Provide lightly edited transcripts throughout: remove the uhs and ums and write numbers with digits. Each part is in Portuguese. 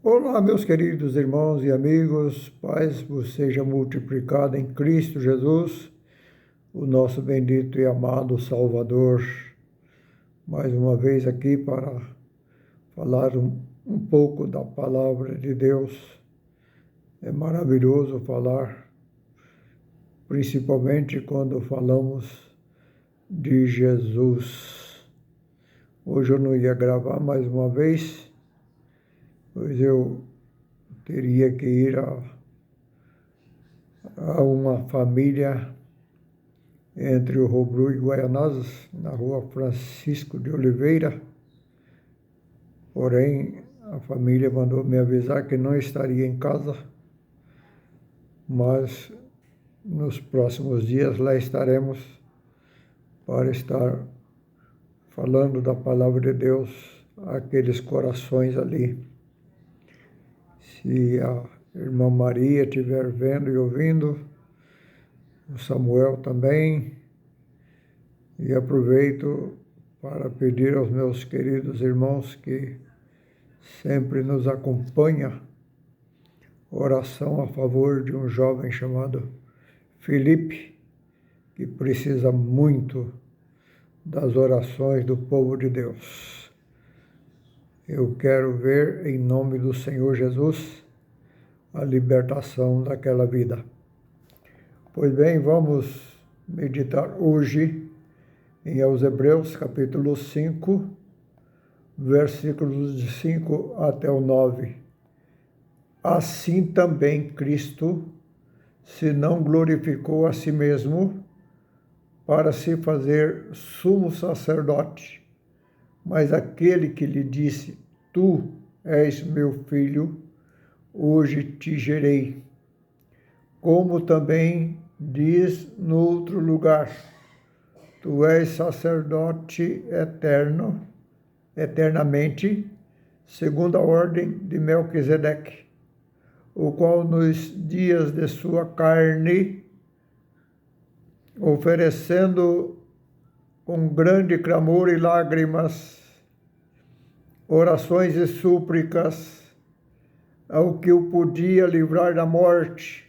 Olá, meus queridos irmãos e amigos, paz vos seja multiplicada em Cristo Jesus, o nosso bendito e amado Salvador. Mais uma vez aqui para falar um pouco da palavra de Deus. É maravilhoso falar, principalmente quando falamos de Jesus. Hoje eu não ia gravar mais uma vez, pois eu teria que ir a uma família entre o Robru e Guaianazes, na rua Francisco de Oliveira. Porém, a família mandou me avisar que não estaria em casa, mas nos próximos dias lá estaremos para estar falando da palavra de Deus àqueles corações ali. Se a irmã Maria estiver vendo e ouvindo, o Samuel também, e aproveito para pedir aos meus queridos irmãos que sempre nos acompanham, oração a favor de um jovem chamado Felipe, que precisa muito das orações do povo de Deus. Eu quero ver, em nome do Senhor Jesus, a libertação daquela vida. Pois bem, vamos meditar hoje em aos Hebreus, capítulo 5, versículos de 5 até o 9. Assim também Cristo se não glorificou a si mesmo para se fazer sumo sacerdote, mas aquele que lhe disse: Tu és meu filho, hoje te gerei. Como também diz no outro lugar: Tu és sacerdote eterno, eternamente, segundo a ordem de Melquisedeque, o qual nos dias de sua carne, oferecendo com grande clamor e lágrimas, orações e súplicas ao que o podia livrar da morte,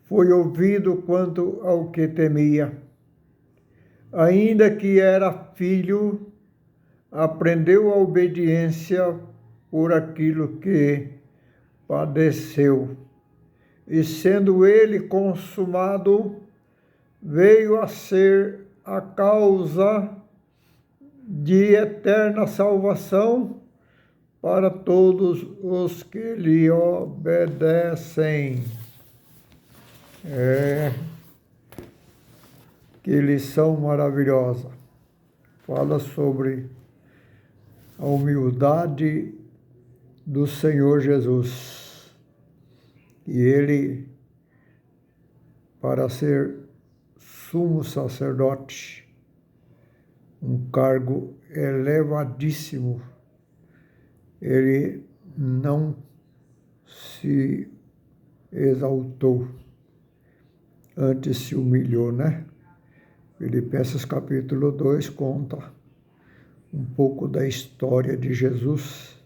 foi ouvido quanto ao que temia. Ainda que era filho, aprendeu a obediência por aquilo que padeceu. E sendo ele consumado, veio a ser a causa de eterna salvação para todos os que lhe obedecem. Que lição maravilhosa. Fala sobre a humildade do Senhor Jesus. E ele, para ser sumo sacerdote, um cargo elevadíssimo, ele não se exaltou, antes se humilhou, né? Filipenses capítulo 2 conta um pouco da história de Jesus,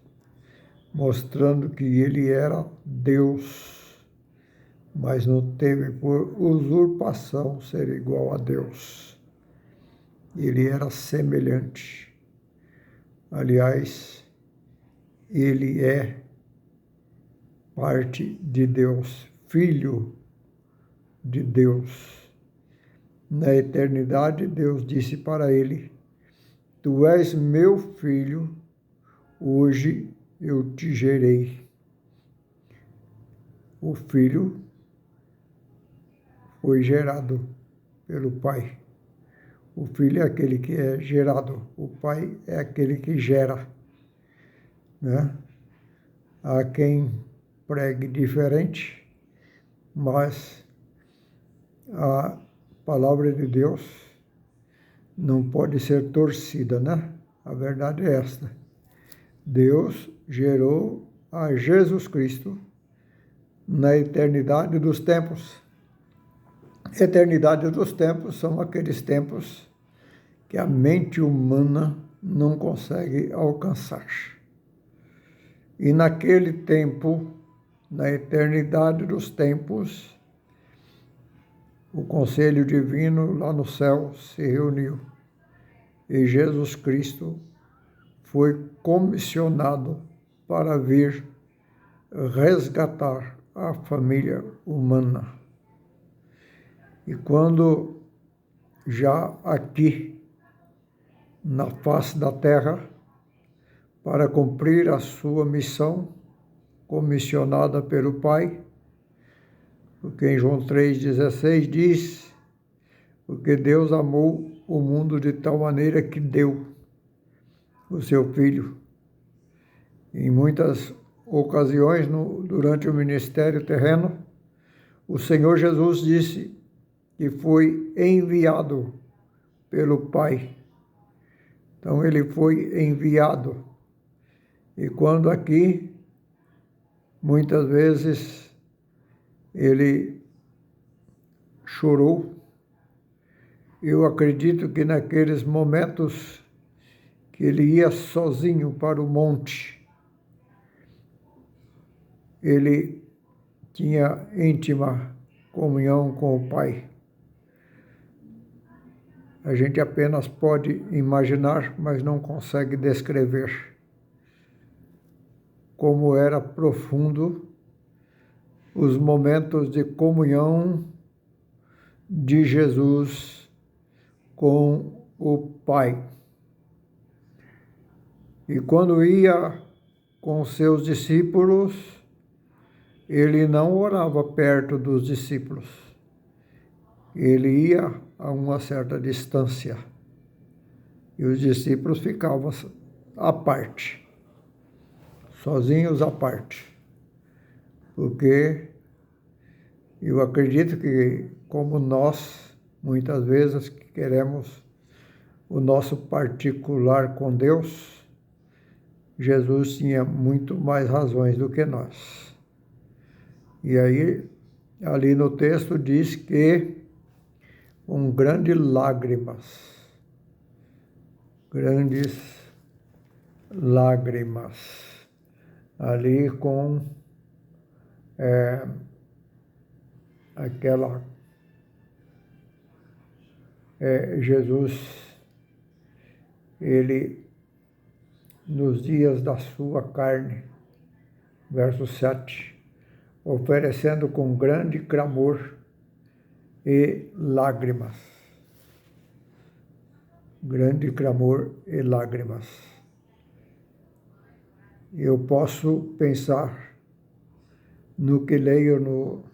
mostrando que ele era Deus, mas não teve por usurpação ser igual a Deus. Ele era semelhante. Aliás, ele é parte de Deus, filho de Deus. Na eternidade, Deus disse para ele: Tu és meu filho, hoje eu te gerei. O filho foi gerado pelo Pai. O filho é aquele que é gerado, o Pai é aquele que gera, né? Há quem pregue diferente, mas a palavra de Deus não pode ser torcida, né? A verdade é esta. Deus gerou a Jesus Cristo na eternidade dos tempos. Eternidade dos tempos são aqueles tempos que a mente humana não consegue alcançar. E naquele tempo, na eternidade dos tempos, o conselho divino lá no céu se reuniu e Jesus Cristo foi comissionado para vir resgatar a família humana. E quando já aqui, na face da terra, para cumprir a sua missão, comissionada pelo Pai, porque em João 3,16 diz, porque Deus amou o mundo de tal maneira que deu o seu Filho. Em muitas ocasiões, durante o ministério terreno, o Senhor Jesus disse que foi enviado pelo Pai. Então, ele foi enviado. E quando aqui, muitas vezes, ele chorou, eu acredito que naqueles momentos que ele ia sozinho para o monte, ele tinha íntima comunhão com o Pai. A gente apenas pode imaginar, mas não consegue descrever como era profundo os momentos de comunhão de Jesus com o Pai. E quando ia com seus discípulos, ele não orava perto dos discípulos. Ele ia a uma certa distância e os discípulos ficavam à parte, sozinhos à parte, porque eu acredito que, como nós, muitas vezes queremos o nosso particular com Deus, Jesus tinha muito mais razões do que nós. E aí, ali no texto diz que com grandes lágrimas, ali com Jesus, ele, nos dias da sua carne, verso 7, oferecendo com grande clamor e lágrimas. Grande clamor e lágrimas. Eu posso pensar no que leio no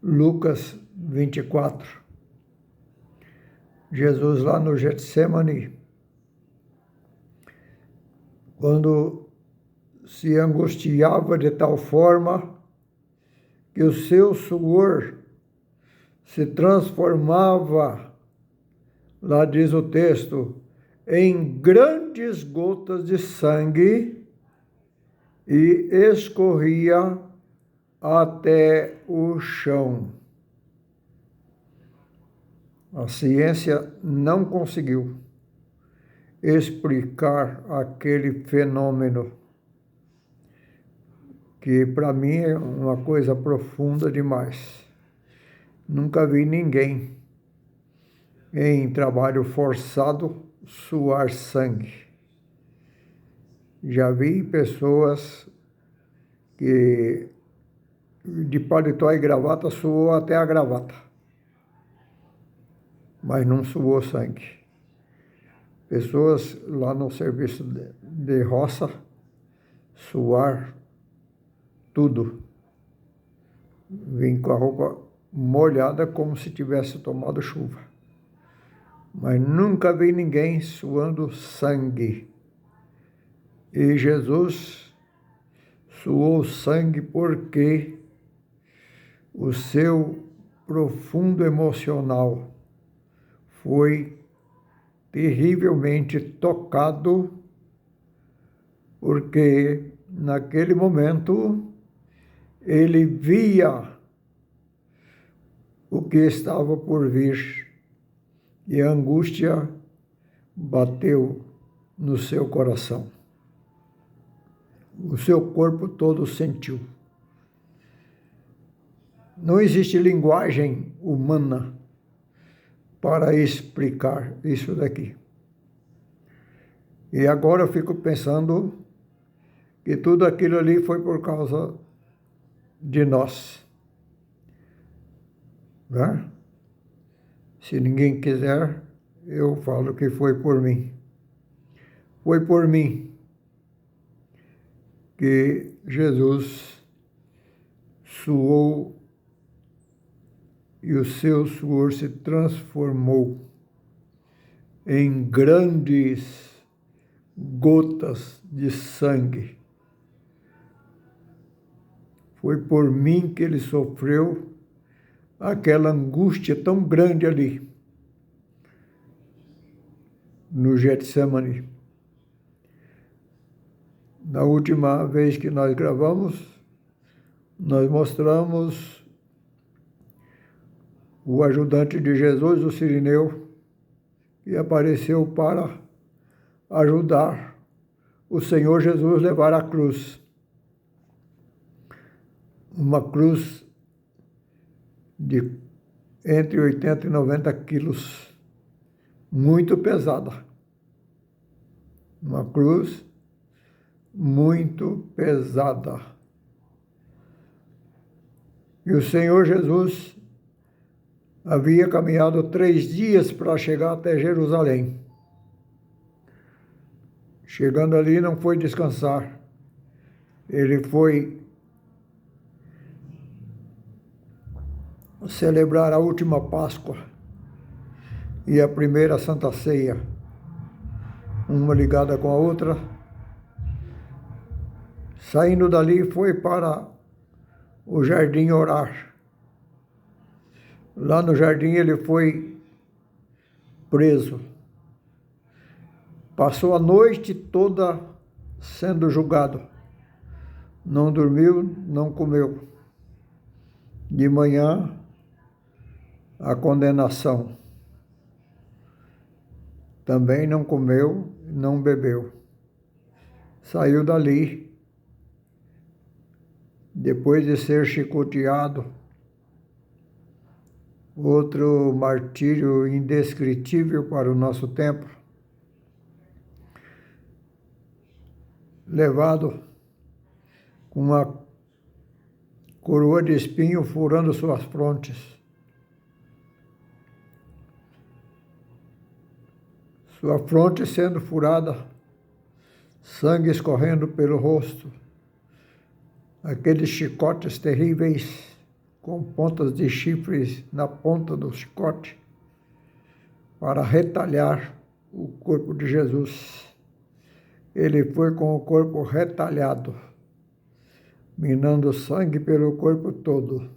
Lucas 24. Jesus lá no Getsemane, quando se angustiava de tal forma que o seu suor se transformava, lá diz o texto, em grandes gotas de sangue e escorria até o chão. A ciência não conseguiu explicar aquele fenômeno, que para mim é uma coisa profunda demais. Nunca vi ninguém em trabalho forçado suar sangue. Já vi pessoas que de paletó e gravata suou até a gravata, mas não suou sangue. Pessoas lá no serviço de roça suar tudo. Vim com a roupa molhada como se tivesse tomado chuva. Mas nunca vi ninguém suando sangue. E Jesus suou sangue porque o seu profundo emocional foi terrivelmente tocado, porque naquele momento ele via o que estava por vir e a angústia bateu no seu coração. o seu corpo todo sentiu. Não existe linguagem humana para explicar isso daqui. E agora eu fico pensando que tudo aquilo ali foi por causa de nós, né? Se ninguém quiser, eu falo que foi por mim. Foi por mim que Jesus suou e o seu suor se transformou em grandes gotas de sangue. Foi por mim que ele sofreu aquela angústia tão grande ali, no Getsemane. Na última vez que nós gravamos, nós mostramos o ajudante de Jesus, o Cirineu, que apareceu para ajudar o Senhor Jesus a levar a cruz. Uma cruz de entre 80 e 90 quilos, muito pesada. Uma cruz muito pesada. E o Senhor Jesus havia caminhado 3 dias para chegar até Jerusalém. Chegando ali, não foi descansar. Ele foi celebrar a última Páscoa e a primeira Santa Ceia, uma ligada com a outra. Saindo dali, foi para o jardim orar. Lá no jardim ele foi preso. Passou a noite toda sendo julgado. Não dormiu, não comeu. De manhã, a condenação. Também não comeu, não bebeu. Saiu dali, depois de ser chicoteado, outro martírio indescritível para o nosso tempo, levado com uma coroa de espinho furando suas frontes. Sua fronte sendo furada, sangue escorrendo pelo rosto, aqueles chicotes terríveis com pontas de chifres na ponta do chicote para retalhar o corpo de Jesus. Ele foi com o corpo retalhado, minando sangue pelo corpo todo.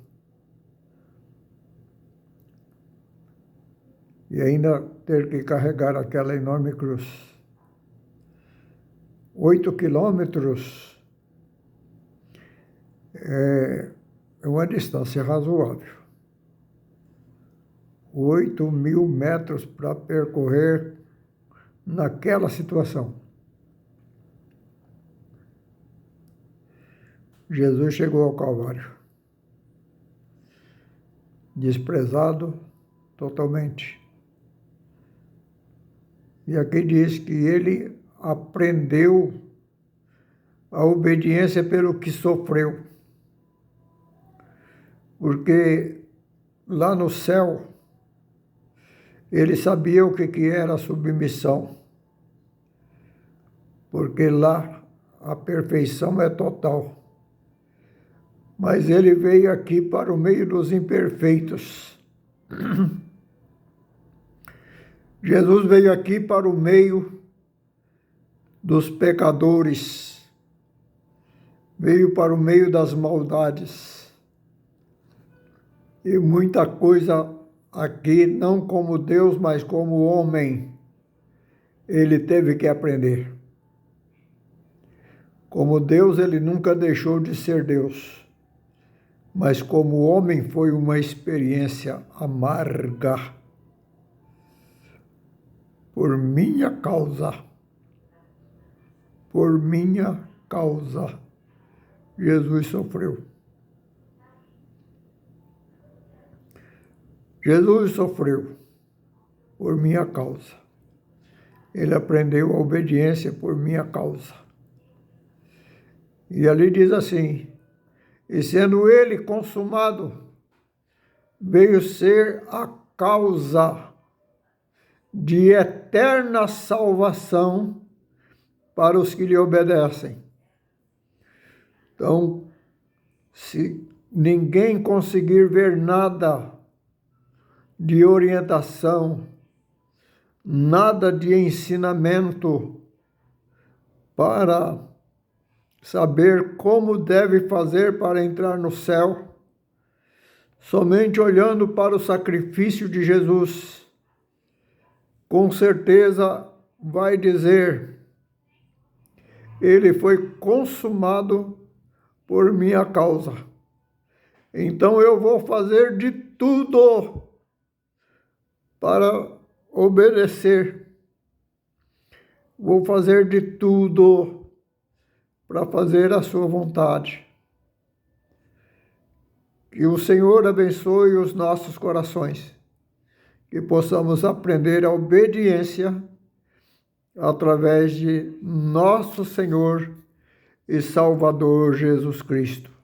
E ainda ter que carregar aquela enorme cruz. 8 quilômetros é uma distância razoável. 8.000 metros para percorrer naquela situação. Jesus chegou ao Calvário, desprezado totalmente. E aqui diz que ele aprendeu a obediência pelo que sofreu. Porque lá no céu, ele sabia o que era a submissão. Porque lá a perfeição é total. Mas ele veio aqui para o meio dos imperfeitos. Jesus veio aqui para o meio dos pecadores. Veio para o meio das maldades. E muita coisa aqui, não como Deus, mas como homem, ele teve que aprender. Como Deus, ele nunca deixou de ser Deus. Mas como homem, foi uma experiência amarga. Por minha causa. Por minha causa Jesus sofreu. Jesus sofreu por minha causa. Ele aprendeu a obediência por minha causa. E ali diz assim: e sendo ele consumado, veio ser a causa de eterna salvação para os que lhe obedecem. Então, se ninguém conseguir ver nada de orientação, nada de ensinamento para saber como deve fazer para entrar no céu, somente olhando para o sacrifício de Jesus, com certeza vai dizer: ele foi consumado por minha causa. Então eu vou fazer de tudo para obedecer. Vou fazer de tudo para fazer a sua vontade. Que o Senhor abençoe os nossos corações, que possamos aprender a obediência através de nosso Senhor e Salvador Jesus Cristo.